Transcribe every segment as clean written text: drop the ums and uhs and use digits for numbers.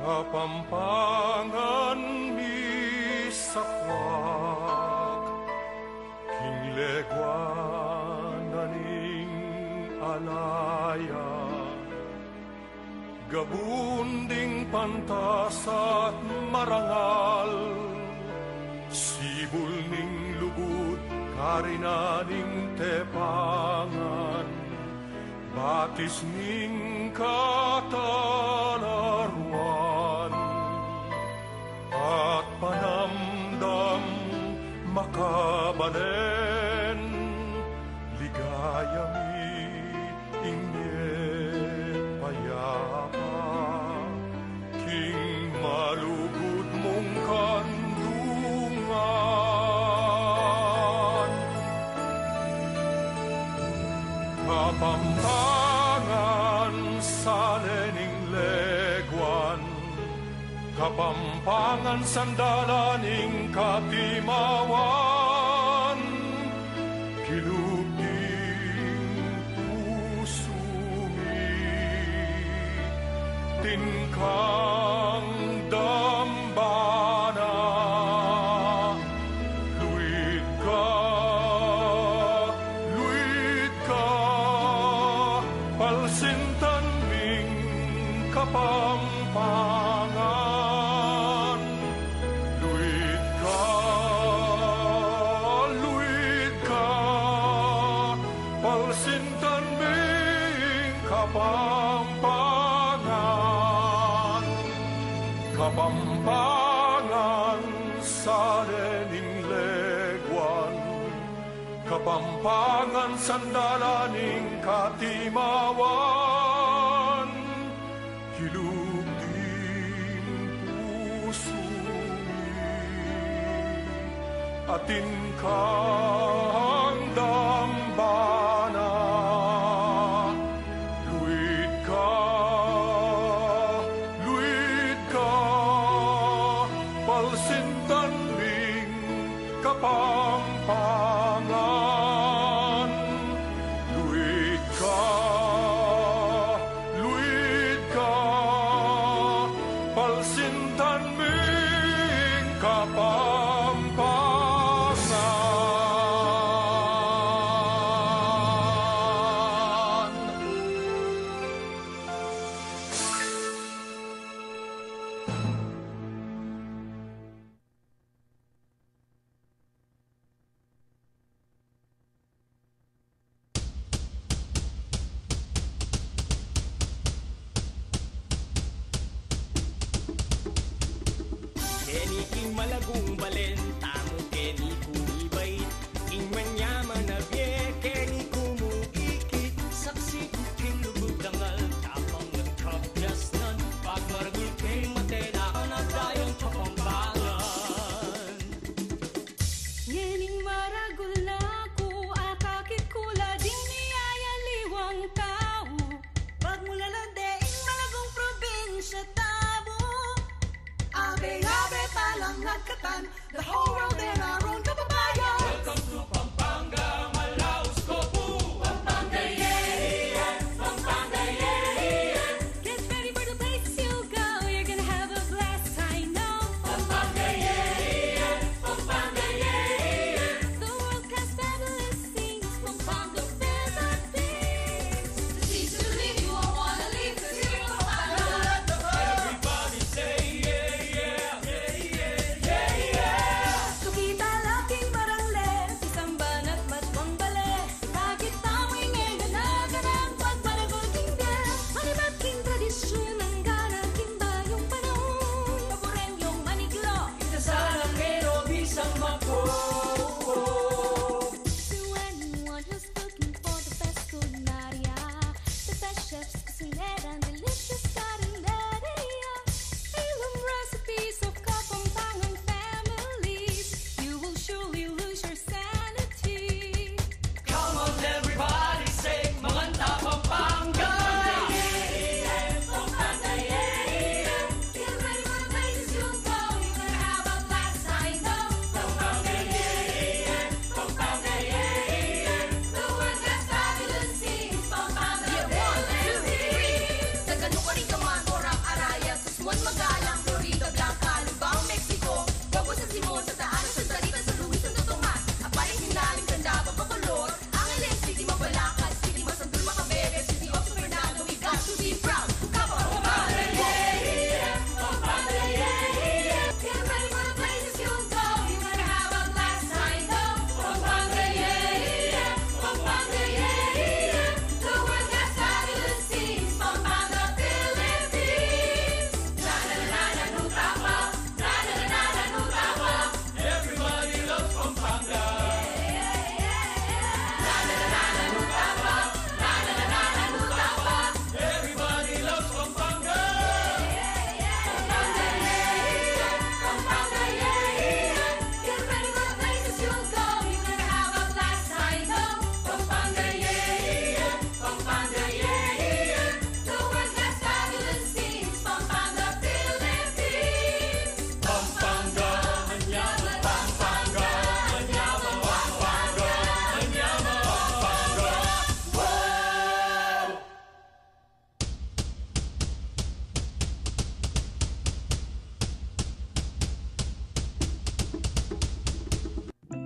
Kapampangan mi sakwak, kinglegwan naning alaya, gabunding pantas at marangal, sibul ning lubud karinaning tepangan, batis ning katalaruan, at panamdam makabanen, ligaya mi inget payapa, king malugod mong kandungan. Kapampangan sa lening legwan, kapampangan sandalaning katimawan, kilubing pusumi, tinkang dambana, luid ka, palsintan ming kapampangan. Luid ka, palsintan ming kapampangan. Kapampangan sa lening legwan, kapampangan sandalaning katimawan, hilugding pusumi, atin kang dambana. Luid ka, palsintan ming kapampangan. Luid ka, palsintan ming kapampangan. Keni king malagong balen, tamo keni kumibay, king manyaman na bie, keni kumuikit, saksi king lubog dangal, tapang nagkabyas nun, pag maragul kay matena, nagdayong kapampangan. Yening maragul na ko, akakit kula din niyayaliwang tao, pag mulalandeing malagong probinsya tabo. Abe-abe palang nagkatan, the whole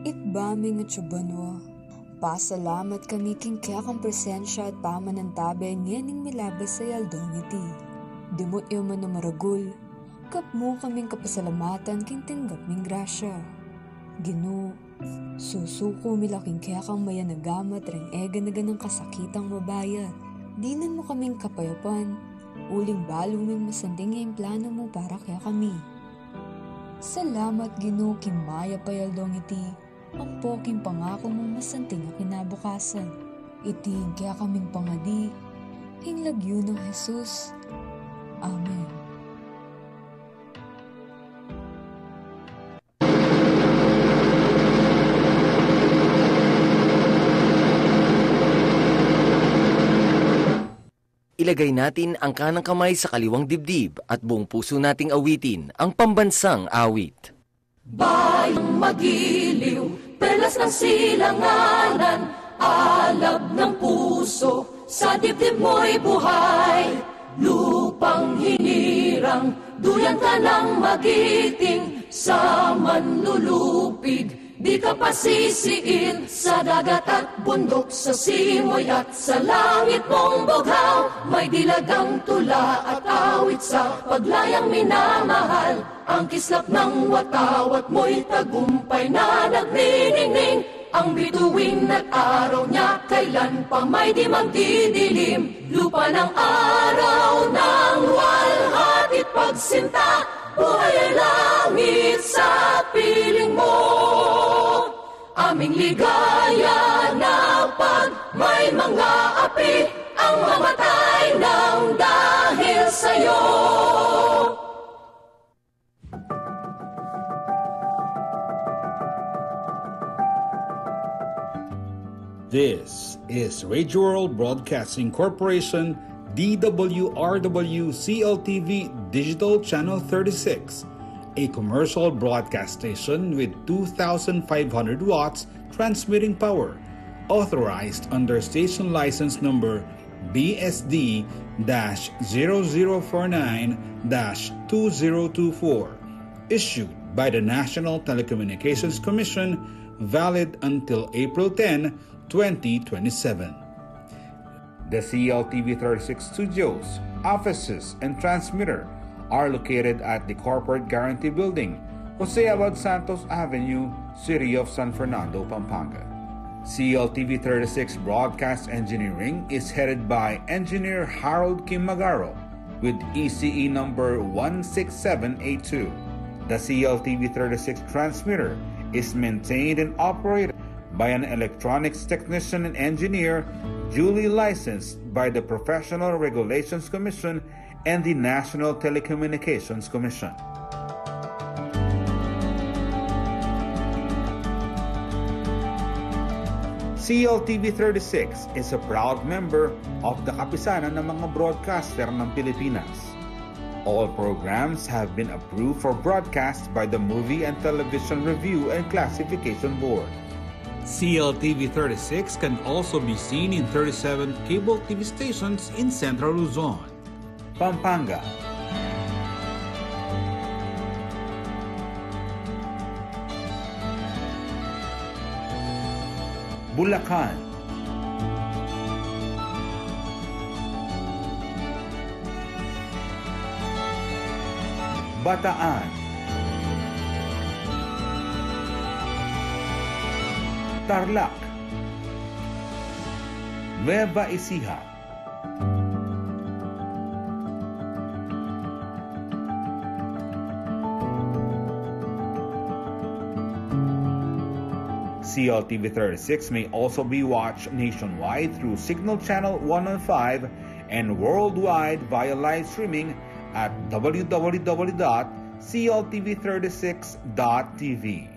Itbaming at Chubanwa. Pasalamat kami king kaya kang presensya at pamanantabe ngening milabas sa yaldong iti. Dimot yaman na maragul, kapmo kaming kapasalamatan king tinggap ming grasya. Gino, susuko milaking kaya kang mayanagamat ring ega na ganang kasakitang mabayat. Dinan mo kaming kapayapan, uling balong ming masanding yung plano mo para kaya kami. Salamat Gino kimaya payaldong iti. Ang poking pangako mong masanting ang kinabukasan. Iting kaya kaming pangadi, hinlagyo ng Jesus. Amen. Ilagay natin ang kanang kamay sa kaliwang dibdib at buong puso nating awitin ang pambansang awit. Bayang magiliw, perlas ng silanganan, alab ng puso, sa dibdib mo'y buhay. Lupang hinirang, duyan ka ng magiting, sa manlulupig, di ka pasisiin. Sa dagat at bundok, sa simoy at sa langit mong bughaw, may dilagang tula at awit sa paglayang minamahal. Ang kislap ng watawat mo'y tagumpay na nagniningning. Ang bituin at araw niya kailan pa may di magdidilim. Lupa ng araw ng walhatit pagsinta, buhay ay langit sa piling mo. Aming ligaya na pag may mga api, ang mamatay ng dahil sa'yo. This is Radio World Broadcasting Corporation, DWRW CLTV Digital Channel 36, a commercial broadcast station with 2,500 watts transmitting power, authorized under station license number BSD-0049-2024, issued by the National Telecommunications Commission, valid until April 10, 2027. The CLTV 36 studios, offices, and transmitter are located at the Corporate Guarantee Building, Jose Abad Santos Avenue, City of San Fernando, Pampanga. CLTV 36 Broadcast Engineering is headed by Engineer Harold Kim Magaro with ECE number 16782. The CLTV 36 transmitter is maintained and operated by an electronics technician and engineer duly licensed by the Professional Regulations Commission and the National Telecommunications Commission. CLTV 36 is a proud member of the Kapisanan ng mga broadcaster ng Pilipinas. All programs have been approved for broadcast by the Movie and Television Review and Classification Board. CLTV 36 can also be seen in 37 cable TV stations in Central Luzon, Pampanga, Bulacan, Bataan, Tarlac, Nueva Ecija, CLTV 36 may also be watched nationwide through Signal Channel 115 and worldwide via live streaming at www.cltv36.tv.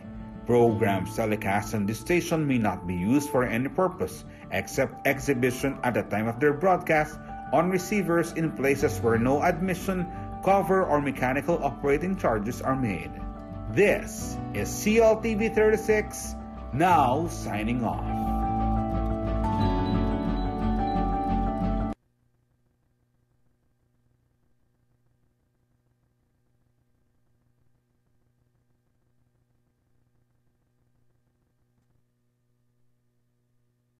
Programs telecast on this station may not be used for any purpose except exhibition at the time of their broadcast on receivers in places where no admission, cover, or mechanical operating charges are made. This is CLTV 36, now signing off.